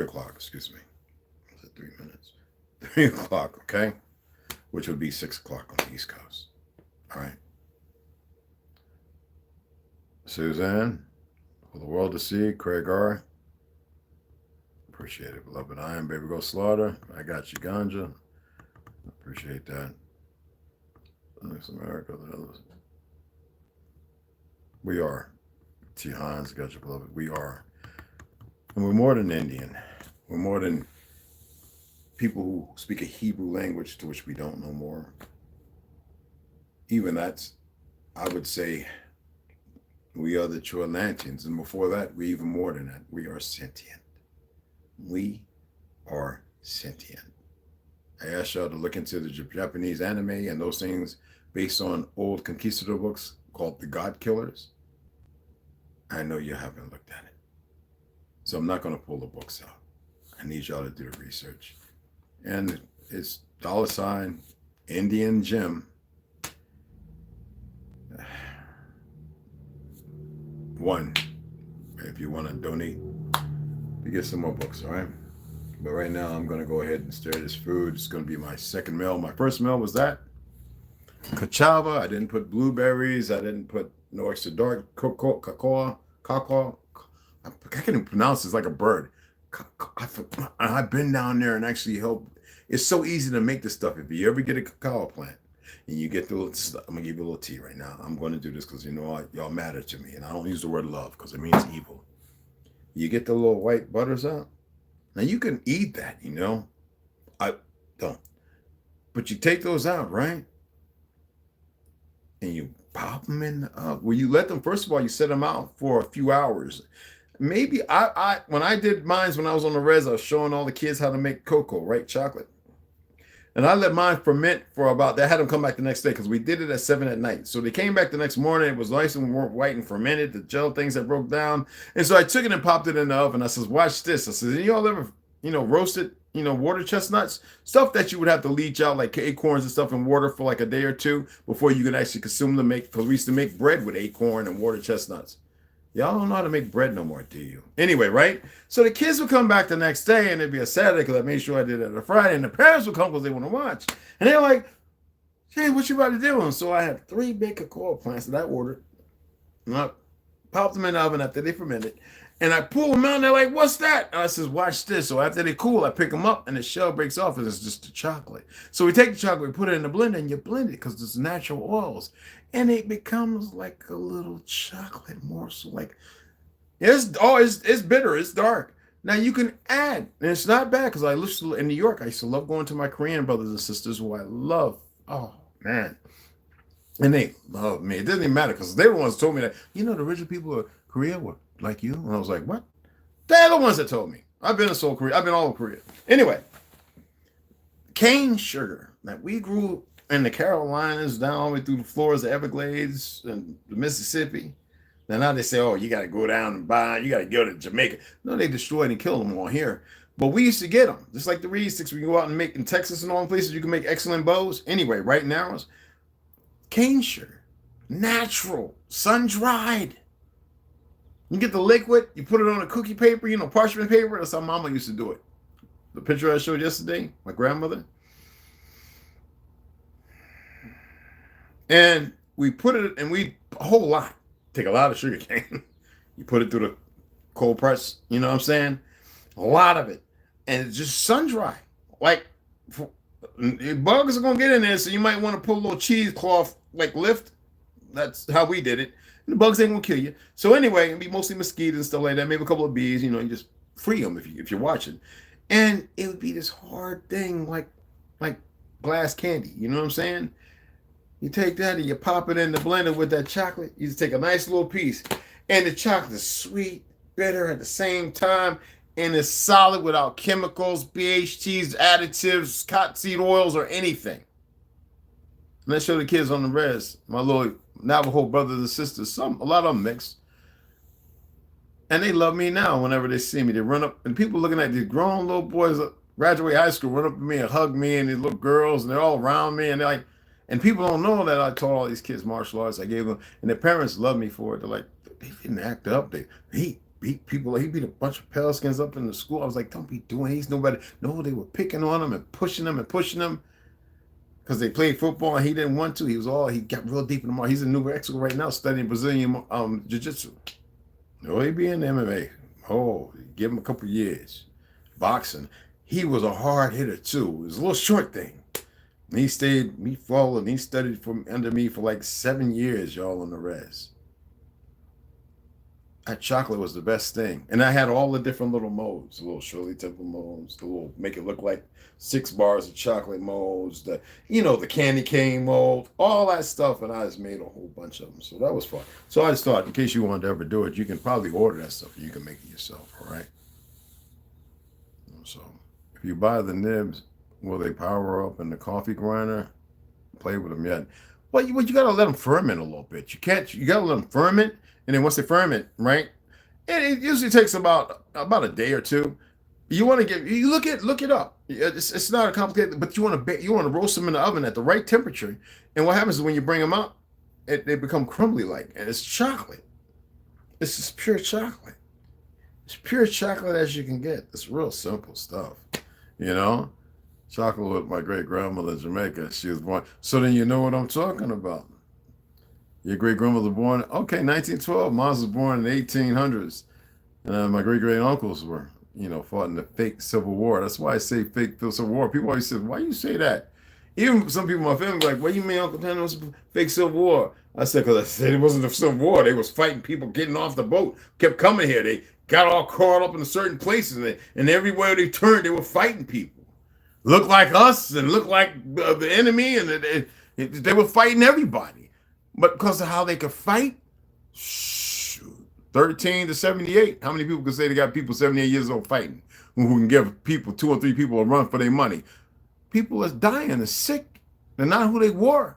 o'clock, excuse me. Was it 3 minutes? 3 o'clock, okay? Which would be 6 o'clock on the East Coast. All right. Suzanne, for the world to see, Craig R. Appreciate it, beloved. I am Baby Go Slaughter. I got you, Ganja. Appreciate that. Thanks, America. We are. T. Hines, got you, beloved. We are. And we're more than Indian. We're more than people who speak a Hebrew language to which we don't know more. Even that's, I would say, we are the true Atlanteans. And before that, we're even more than that. We are sentient. We are sentient. I asked y'all to look into the Japanese anime and those things based on old conquistador books called The God Killers. I know you haven't looked at it. So I'm not going to pull the books out. I need y'all to do the research. And it's $ Indian Gem. One, if you want to donate, you get some more books, all right? But right now, I'm going to go ahead and stir this food. It's going to be my second meal. My first meal was that. Cassava. I didn't put blueberries. I didn't put no extra dark cocoa. I can't even pronounce it. It's like a bird. I've been down there and actually helped. It's so easy to make this stuff. If you ever get a cacao plant and you get the little stuff, I'm going to give you a little tea right now. I'm going to do this because you know y'all matter to me. And I don't use the word love because it means evil. You get the little white butters out. Now you can eat that, you know. I don't. But you take those out, right? And you pop them in the oven. Well, you let them, first of all, you set them out for a few hours. Maybe when I did mine, when I was on the res, I was showing all the kids how to make cocoa, right? Chocolate. And I let mine ferment for about, I had them come back the next day because we did it at 7 at night. So they came back the next morning. It was nice and white and fermented. The gel things that broke down. And so I took it and popped it in the oven. I says, watch this. I says, y'all ever, roasted, water chestnuts? Stuff that you would have to leach out like acorns and stuff in water for like a day or two before you could actually consume them. Because we used to make bread with acorn and water chestnuts. Y'all don't know how to make bread no more, do you? Anyway, right? So the kids would come back the next day, and it'd be a Saturday because I made sure I did it on a Friday, and the parents would come because they want to watch. And they're like, hey, what you about to do? And so I had 3 big cocoa plants that I ordered. And I popped them in the oven after they fermented. And I pull them out, and they're like, what's that? And I says, watch this. So after they cool, I pick them up, and the shell breaks off, and it's just the chocolate. So we take the chocolate, we put it in the blender, and you blend it because it's natural oils. And it becomes like a little chocolate morsel. Like, it's bitter, it's dark. Now you can add, and it's not bad because I lived in New York. I used to love going to my Korean brothers and sisters who I love. Oh, man. And they love me. It doesn't even matter because they were the ones who told me that, the original people of Korea were like you. And I was like, what? They're the ones that told me. I've been in Seoul, Korea. I've been all over Korea. Anyway, cane sugar that we grew in the Carolinas, down all the way through the floors of Everglades and the Mississippi. Now they say, oh, you got to go down and buy, you got to go to Jamaica. No, they destroyed and killed them all here. But we used to get them. Just like the reed sticks we go out and make in Texas and all places, you can make excellent bows. Anyway, right now, it's cane sugar, natural, sun-dried. You get the liquid, you put it on a cookie paper, parchment paper. That's how Mama used to do it. The picture I showed yesterday, my grandmother. And we put it, and a whole lot. Take a lot of sugar cane. You put it through the cold press, you know what I'm saying? A lot of it. And it's just sun-dry. Like, bugs are going to get in there, so you might want to put a little cheesecloth, like lift. That's how we did it. And the bugs ain't going to kill you. So anyway, it'll be mostly mosquitoes and stuff like that. Maybe a couple of bees, you just free them if you're watching. And it would be this hard thing like glass candy. You know what I'm saying? You take that and you pop it in the blender with that chocolate. You just take a nice little piece. And the chocolate is sweet, bitter at the same time. And it's solid without chemicals, BHTs, additives, cottonseed oils, or anything. Let's show the kids on the res. My little Navajo brothers and sisters. A lot of them mixed. And they love me now whenever they see me. They run up. And people looking at these grown little boys graduate high school, run up to me and hug me. And these little girls. And they're all around me. And they're like, And people don't know that I taught all these kids martial arts. I gave them, and their parents loved me for it. They're like, they didn't act up. He beat people. He beat a bunch of Pelicans up in the school. I was like, don't be doing. He's nobody. No, they were picking on him and pushing him because they played football and he didn't want to. He got real deep in the martial. He's in New Mexico right now studying Brazilian jiu-jitsu. No, he be in MMA. Oh, give him a couple years. Boxing. He was a hard hitter too. It was a little short thing. And he followed, he studied from under me for like 7 years, y'all, on the res. That chocolate was the best thing. And I had all the different little molds, the little Shirley Temple molds, the little make it look like 6 bars of chocolate molds, the candy cane mold, all that stuff. And I just made a whole bunch of them. So that was fun. So I just thought, in case you wanted to ever do it, you can probably order that stuff and you can make it yourself, all right? So if you buy the nibs, will they power up in the coffee grinder? Play with them yet? Well, you got to let them ferment a little bit. You got to let them ferment. And then once they ferment, right? And it usually takes about a day or two. You want to look it up. It's not a complicated, but you want to roast them in the oven at the right temperature. And what happens is when you bring them out, they become crumbly like, and it's chocolate. It's just pure chocolate. It's pure chocolate as you can get. It's real simple stuff, Chocolate with my great grandmother in Jamaica. She was born. So then you know what I'm talking about. Your great grandmother born, 1912. Mom was born in the 1800s. My great great uncles were, fought in the fake Civil War. That's why I say fake Civil War. People always say, why you say that? Even some people in my family were like, what do you mean Uncle Penn was fake Civil War? I said, because I said it wasn't a Civil War. They was fighting people getting off the boat, kept coming here. They got all caught up in certain places, and everywhere they turned, they were fighting people. Looked like us and looked like the enemy, and they were fighting everybody. But because of how they could fight, 13 to 78. How many people can say they got people 78 years old fighting who can give people 2 or 3 people a run for their money? People are dying, are sick. They're not who they were.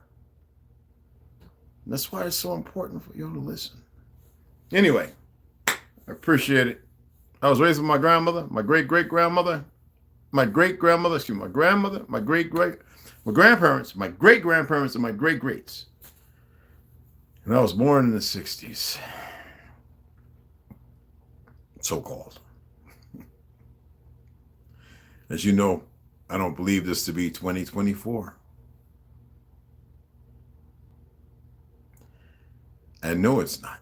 And that's why it's so important for y'all to listen. Anyway, I appreciate it. I was raised with my grandmother, my great-great-grandmother, my great-grandmother, my grandmother, my grandparents, my great-grandparents, and my great-greats. And I was born in the 60s. So-called. As you know, I don't believe this to be 2024. I know it's not.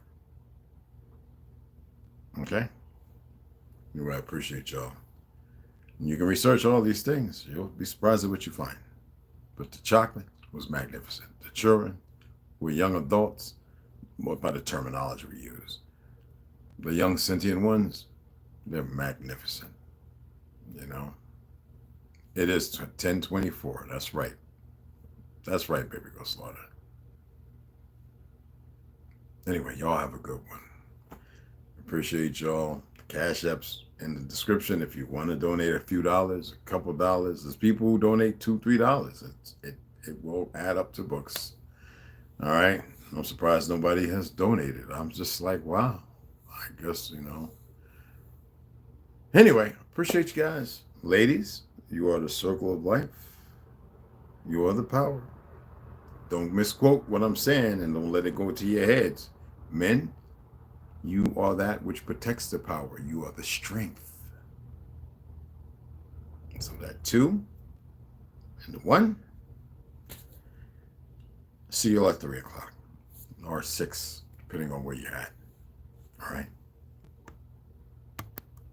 Okay? Anyway, I appreciate y'all. And you can research all these things. You'll be surprised at what you find. But the chocolate was magnificent. The children were young adults, more by the terminology we use. The young sentient ones, they're magnificent. It is 1024. That's right. That's right, baby girl slaughter. Anyway, y'all have a good one. Appreciate y'all. Cash apps in the description if you want to donate a few dollars, a couple dollars. There's people who donate $2, $3. It will add up to books. All right. I'm surprised nobody has donated. I'm just like, wow. I guess, Anyway, appreciate you guys. Ladies, you are the circle of life. You are the power. Don't misquote what I'm saying and don't let it go to your heads. Men, you are that which protects the power. You are the strength. So that 2 and the 1. See you at 3 o'clock or 6, depending on where you're at. All right.